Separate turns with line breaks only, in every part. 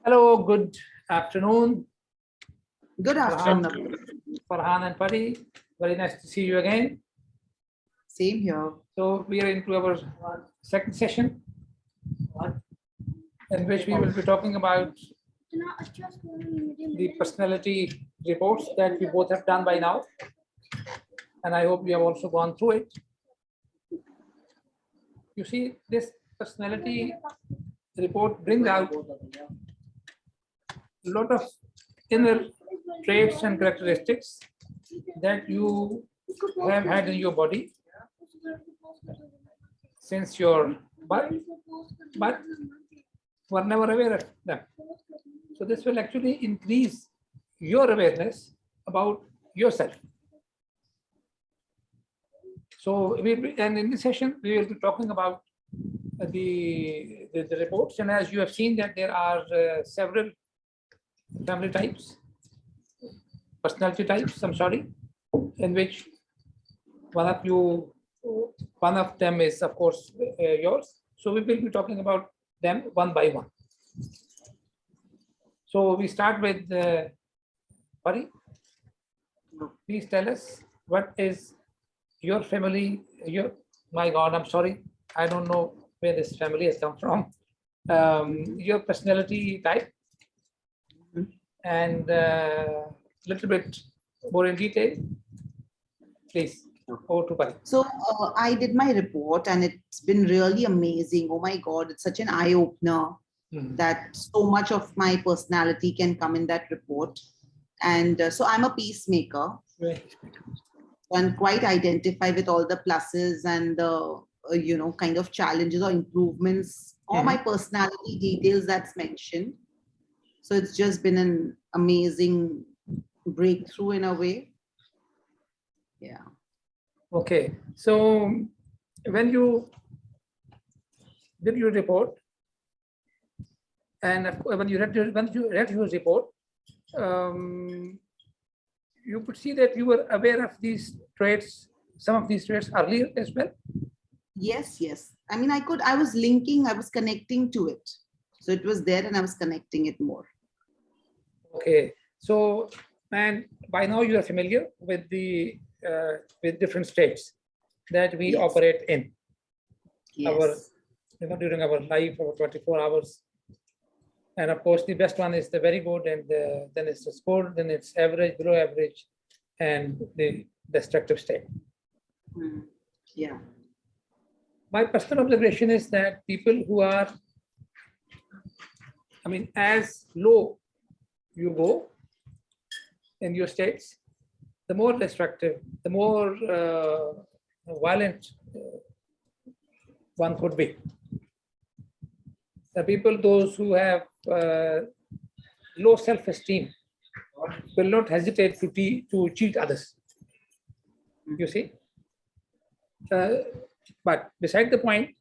Hello, good afternoon,
Good afternoon.
Farhan and Pari. Very nice to see you again.
Same here.
So we are into our second session, in which we will be talking about the personality reports that we both have done by now. And I hope you have also gone through it. You see, this personality report brings out a lot of inner traits and characteristics that you have had in your body since your birth, but were never aware of them. So this will actually increase your awareness about yourself. So and in this session we will be talking about the reports, and as you have seen that there are several family types, personality types, I'm sorry, in which one of them is of course yours. So we will be talking about them one by one. So we start with Pari. Please tell us what is your family, my God, I'm sorry, I don't know where this family has come from. Your personality type, and little bit more in detail, please. Over to Pari.
So I did my report and it's been really amazing. Oh my God, it's such an eye-opener that so much of my personality can come in that report. And so I'm a peacemaker. And quite identify with all the pluses and the kind of challenges or improvements, all my personality details that's mentioned. So it's just been an amazing breakthrough in a way. Yeah.
Okay, so when you did your report, and when you read your report, you could see that you were aware of these traits, some of these traits earlier as well.
Yes. I mean, I was connecting to it. So it was there and I was connecting it more.
Okay, so, and by now you are familiar with the with different states that we operate in our, during our life, our 24 hours. And of course, the best one is the very good, and then it's the score, then it's average, below average, and the destructive state.
Yeah.
My personal observation is that people who are, I mean, as low you go in your states, the more destructive, the more violent one could be. The people, those who have low self-esteem, will not hesitate to cheat others. You see? But beside the point,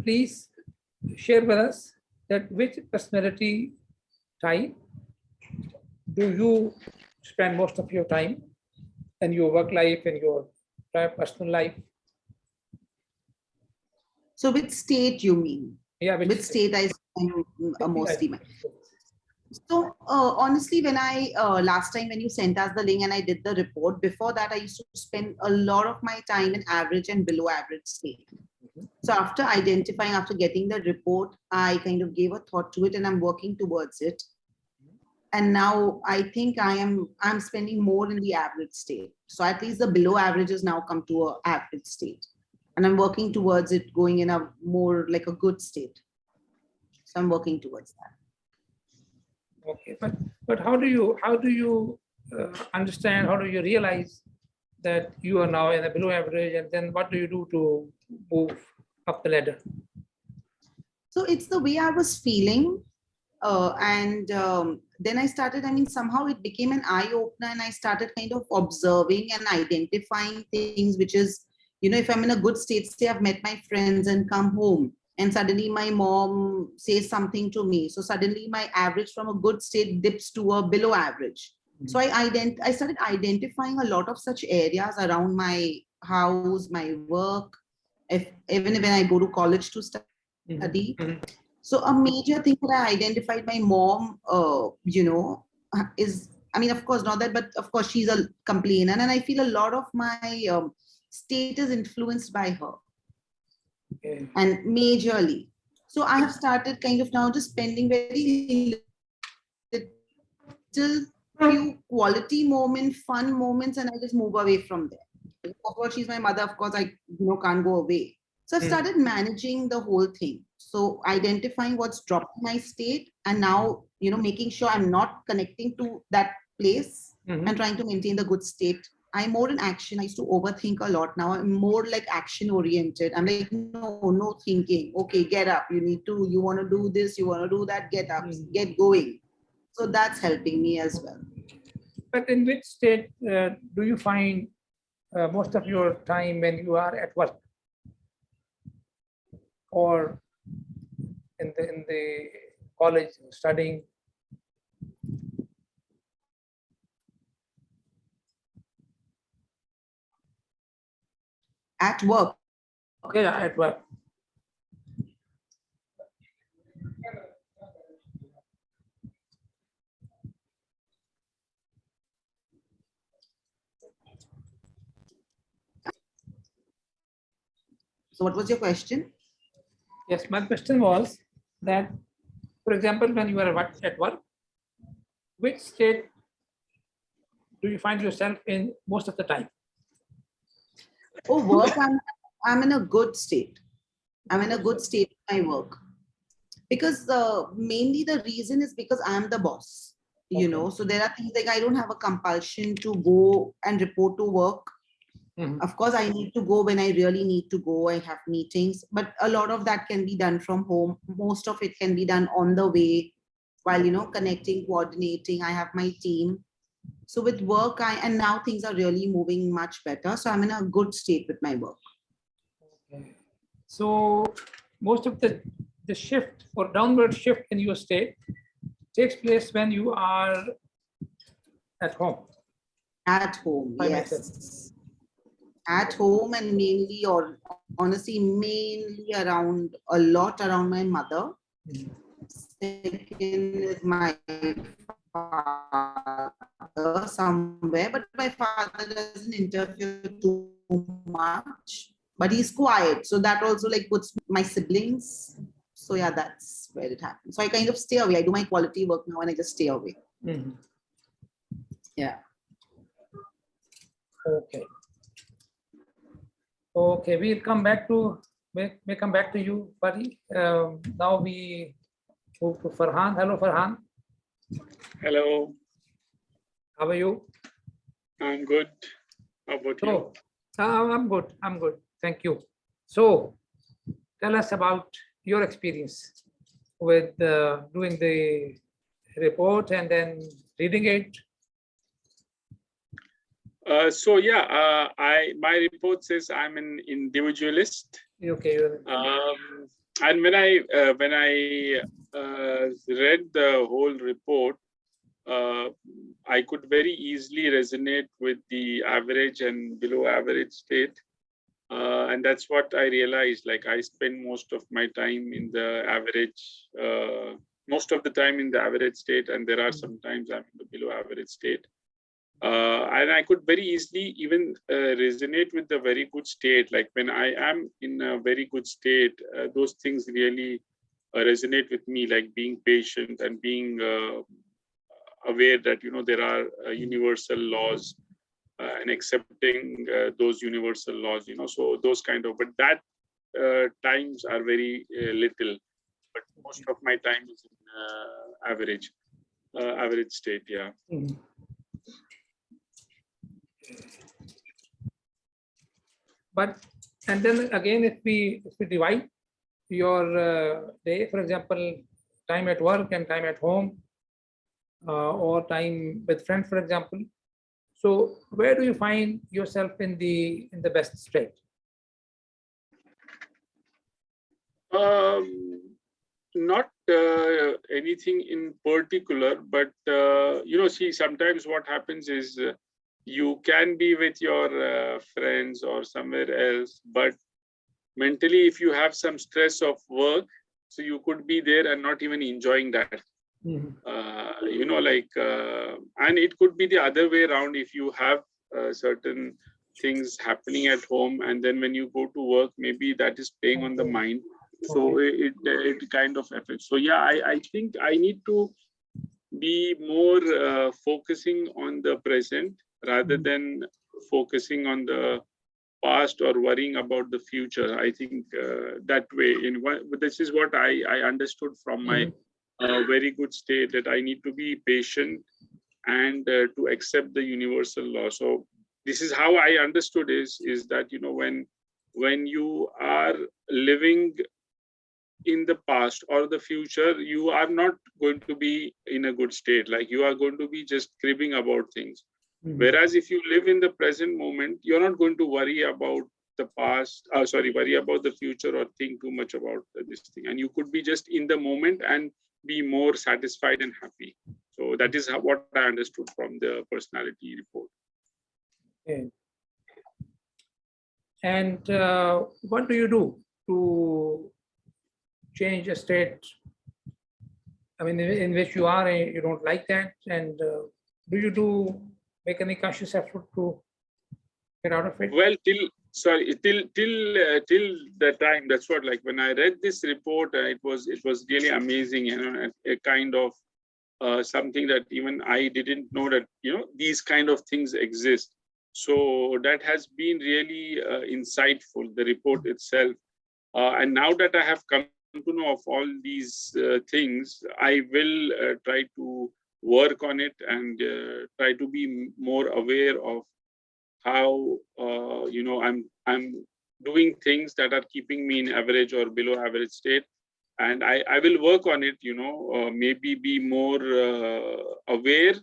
please share with us that which personality type do you spend most of your time in your work life and your personal life?
So which state you mean?
Yeah,
which state I spend mostly my. So honestly, when I last time when you sent us the link and I did the report, before that I used to spend a lot of my time in average and below average state. So after getting the report, I kind of gave a thought to it and I'm working towards it. And now I think I'm spending more in the average state. So at least the below average has now come to an average state. And I'm working towards it going in a more like a good state. So I'm working towards that.
Okay, but how do you understand, how do you realize that you are now in a below average, and then what do you do to move up the ladder?
So it's the way I was feeling. Then I started, somehow it became an eye-opener and I started kind of observing and identifying things, which is, if I'm in a good state, say I've met my friends and come home and suddenly my mom says something to me. So suddenly my average from a good state dips to a below average. So I started identifying a lot of such areas around my house, my work, even when I go to college to study. So a major thing that I identified my mom, is, I mean, of course, not that, but of course, she's a complainer. And I feel a lot of my state is influenced by her,
Okay.
and majorly. So I have started kind of now just spending very little few quality moments, fun moments, and I just move away from there. Of course, she's my mother. Of course, I can't go away. So I've started managing the whole thing. So identifying what's dropping my state, and now making sure I'm not connecting to that place and trying to maintain the good state. I'm more in action. I used to overthink a lot. Now I'm more like action oriented. I'm like, no thinking. Okay, get up. You want to do this, you want to do that, get up, get going. So that's helping me as well.
But in which state do you find most of your time when you are at work or in the college studying?
At work.
Yeah, at work.
So what was your question?
Yes, my question was that, for example, when you are at work, which state do you find yourself in most of the time?
Oh, work, I'm in a good state. I'm in a good state of my work. Because mainly the reason is because I'm the boss, so there are things like I don't have a compulsion to go and report to work. Of course, I need to go when I really need to go. I have meetings, but a lot of that can be done from home. Most of it can be done on the way while, connecting, coordinating. I have my team. So with work, and now things are really moving much better. So I'm in a good state with my work.
Okay. So most of the shift or downward shift in your state takes place when you are at home.
At home, yes. At home, and mainly, or honestly, mainly around my mother. Second is my father somewhere, but my father doesn't interfere too much. But he's quiet, so that also like puts my siblings. So yeah, that's where it happens. So I kind of stay away. I do my quality work now, and I just stay away. Yeah.
Okay. Okay, we'll come back to may come back to you, Pari. Now we move to Farhan. Hello, Farhan.
Hello.
How are you?
I'm good. How about you?
I'm good. I'm good. Thank you. So, tell us about your experience with doing the report and then reading it.
So yeah, my report says I'm an individualist.
Okay.
And when I read the whole report, I could very easily resonate with the average and below average state. And that's what I realized. Like I spend most of my time in the average, most of the time in the average state, and there are some times I'm in the below average state. And I could very easily even resonate with the very good state. Like when I am in a very good state, those things really resonate with me, like being patient and being aware that, there are universal laws and accepting those universal laws, so those kind of, but that times are very little, but most of my time is in average state. Yeah.
But and then again, if we divide your day, for example, time at work and time at home, or time with friends, for example. So where do you find yourself in the best state?
Not anything in particular, but see, sometimes what happens is you can be with your friends or somewhere else, but mentally, if you have some stress of work, So you could be there and not even enjoying that.
Mhm.
You know, like, and it could be the other way around. If you have certain things happening at home, and then when you go to work, maybe that is playing on the mind. So it kind of affects. So yeah, I think I need to be more focusing on the present rather than focusing on the past or worrying about the future. I think that way. This is what I understood from my very good state, that I need to be patient and to accept the universal law. So this is how I understood is that, you know, when you are living in the past or the future, you are not going to be in a good state. Like, you are going to be just cribbing about things. Whereas if you live in the present moment, you're not going to worry about the past, worry about the future or think too much about this thing. And you could be just in the moment and be more satisfied and happy. So that is what I understood from the personality report.
Okay. And what do you do to change a state? I mean, in which you are, you don't like that, and do you make any conscious effort to get out of it?
Well, till the time, that's what, like, when I read this report, it was really amazing, you know, a kind of something that even I didn't know that, you know, these kind of things exist. So that has been really insightful, the report itself. And now that I have come to know of all these things, I will try to work on it and try to be more aware of how you know, I'm doing things that are keeping me in average or below average state. And I will work on it, you know, maybe be more aware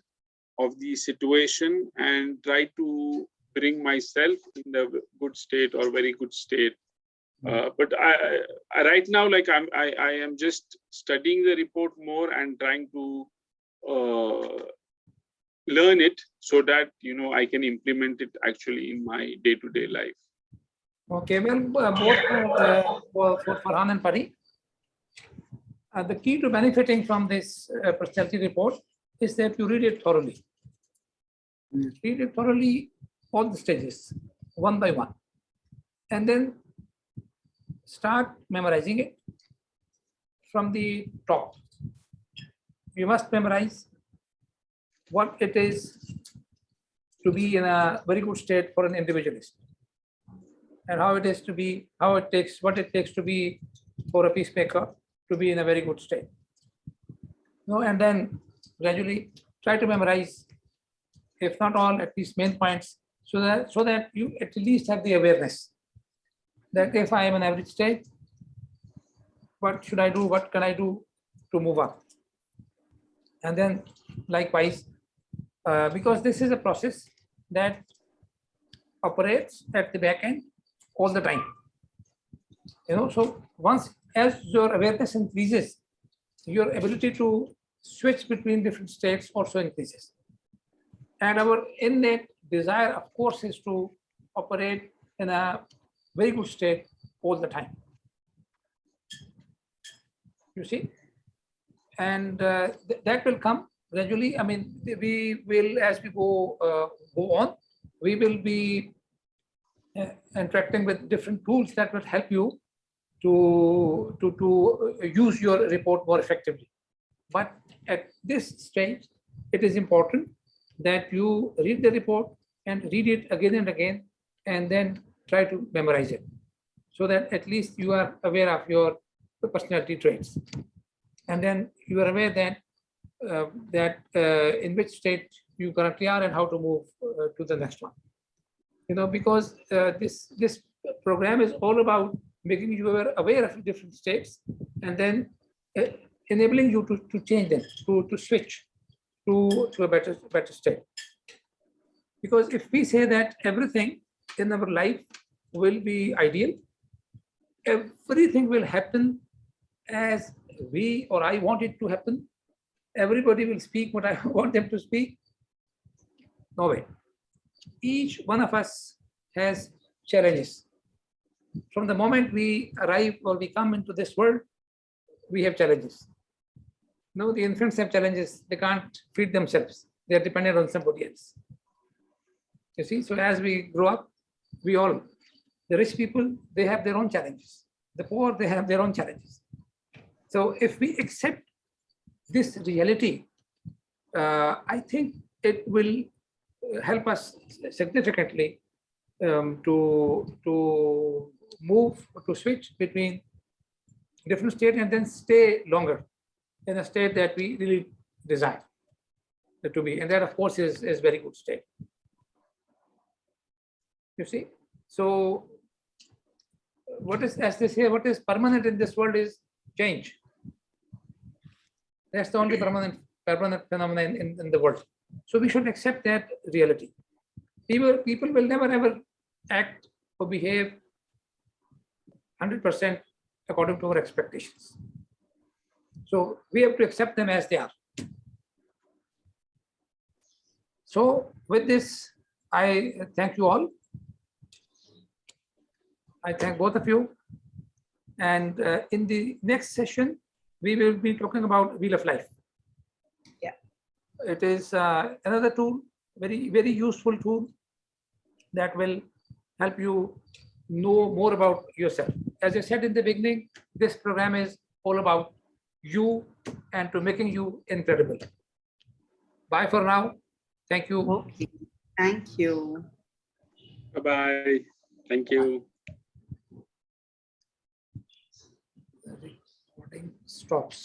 of the situation and try to bring myself in the good state or very good state. But I right now, like, I am just studying the report more and trying to learn it so that, you know, I can implement it actually in my day-to-day life.
Okay, well, both for Farhan and Pari, the key to benefiting from this personality report is that you read it thoroughly. Read it thoroughly, all the stages, one by one, and then start memorizing it from the top. You must memorize what it is to be in a very good state for an individualist, and how it is to be, what it takes to be for a peacemaker to be in a very good state. No, and then gradually try to memorize, if not all, at least main points, so that you at least have the awareness that if I am in average state, what should I do? What can I do to move up? And then likewise, because this is a process that operates at the back end all the time. You know, so once as your awareness increases, your ability to switch between different states also increases. And our innate desire, of course, is to operate in a very good state all the time. You see? And that will come gradually. I mean, we will, as we go on, we will be interacting with different tools that will help you to use your report more effectively. But at this stage, it is important that you read the report and read it again and again, and then try to memorize it, so that at least you are aware of your personality traits. And then you are aware that in which state you currently are and how to move to the next one. You know, because this program is all about making you aware of different states, and then enabling you to change them, to switch to a better state. Because if we say that everything in our life will be ideal, everything will happen as we or I want it to happen, everybody will speak what I want them to speak, no way. Each one of us has challenges. From the moment we arrive or we come into this world, we have challenges. No, the infants have challenges. They can't feed themselves. They are dependent on somebody else. You see, so as we grow up, we all, the rich people, they have their own challenges. The poor, they have their own challenges. So if we accept this reality, I think it will help us significantly to move, to switch between different states and then stay longer in a state that we really desire to be. And that, of course, is very good state. You see, so what is, as they say, what is permanent in this world is change. That's the only permanent phenomenon in the world. So we should accept that reality. People will never ever act or behave 100% according to our expectations. So we have to accept them as they are. So with this, I thank you all. I thank both of you. And in the next session, we will be talking about Wheel of Life.
Yeah.
It is another tool, very, very useful tool that will help you know more about yourself. As I said in the beginning, this program is all about you and to making you incredible. Bye for now. Thank you.
Okay. Thank you.
Bye-bye. Thank you.
Recording stops.